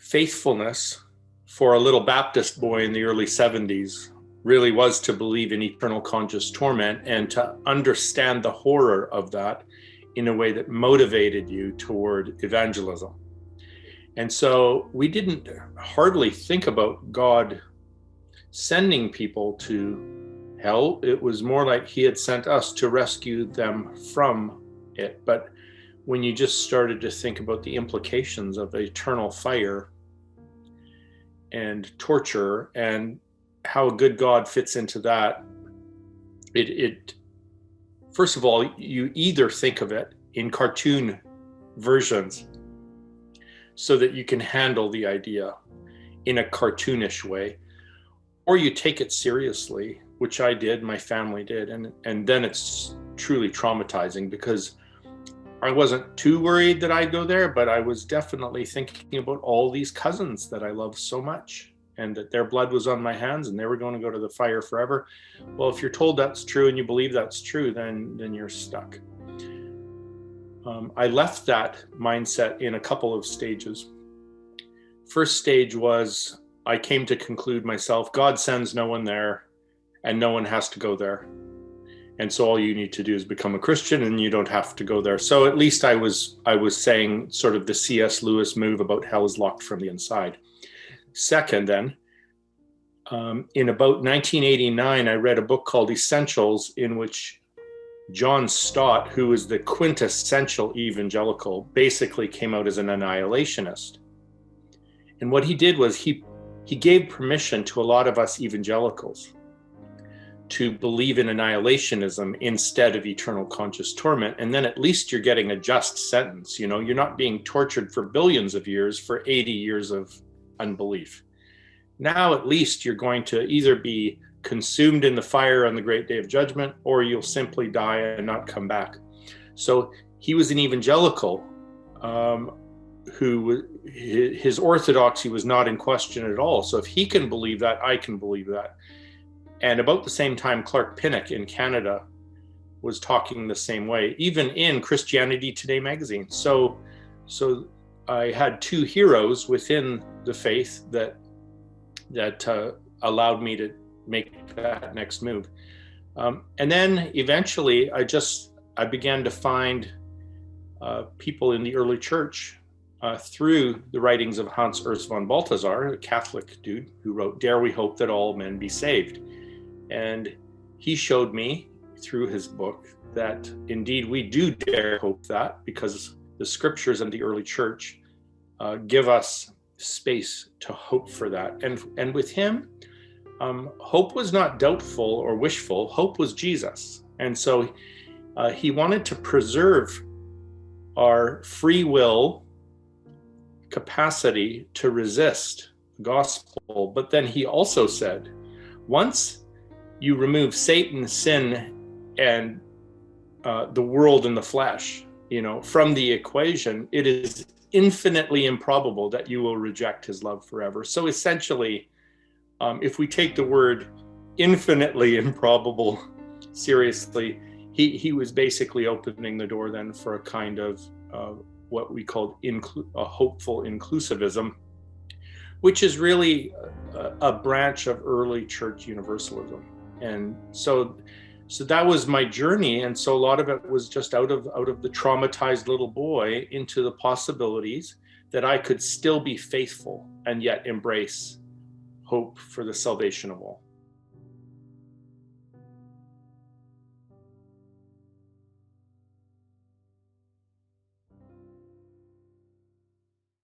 faithfulness for a little Baptist boy in the early 70s really was to believe in eternal conscious torment and to understand the horror of that in a way that motivated you toward evangelism. And so we didn't hardly think about God sending people to hell. It was more like he had sent us to rescue them from it. But when you just started to think about the implications of eternal fire and torture and how a good God fits into that, it first of all, you either think of it in cartoon versions so that you can handle the idea in a cartoonish way, or you take it seriously, which I did, my family did, and then it's truly traumatizing because I wasn't too worried that I'd go there, but I was definitely thinking about all these cousins that I love so much and that their blood was on my hands and they were going to go to the fire forever. Well, if you're told that's true and you believe that's true, then you're stuck. I left that mindset in a couple of stages. First stage was I came to conclude myself, God sends no one there and no one has to go there. And so all you need to do is become a Christian and you don't have to go there. So at least I was saying sort of the C.S. Lewis move about hell is locked from the inside. Second, then, in about 1989, I read a book called Essentials, in which John Stott, who was the quintessential evangelical, basically came out as an annihilationist. And what he did was he gave permission to a lot of us evangelicals to believe in annihilationism instead of eternal conscious torment. And then at least you're getting a just sentence. You know, you're not being tortured for billions of years for 80 years of unbelief. Now at least you're going to either be consumed in the fire on the great day of judgment, or you'll simply die and not come back. So he was an evangelical who his orthodoxy was not in question at all. So if he can believe that, I can believe that. And about the same time, Clark Pinnock in Canada was talking the same way, even in Christianity Today magazine. So I had two heroes within the faith that allowed me to make that next move. And then eventually I began to find people in the early church through the writings of Hans Urs von Balthasar, a Catholic dude who wrote Dare We Hope That All Men Be Saved. And he showed me through his book that indeed we do dare hope that, because the scriptures and the early church give us space to hope for that. And with him, hope was not doubtful or wishful. Hope was Jesus. And so he wanted to preserve our free will capacity to resist the gospel. But then he also said, once you remove Satan, sin, and the world and the flesh, from the equation, it is infinitely improbable that you will reject his love forever. So essentially, if we take the word infinitely improbable seriously, he was basically opening the door then for a kind of what we called a hopeful inclusivism, which is really a branch of early church universalism. And so that was my journey. And so a lot of it was just out of the traumatized little boy into the possibilities that I could still be faithful and yet embrace hope for the salvation of all.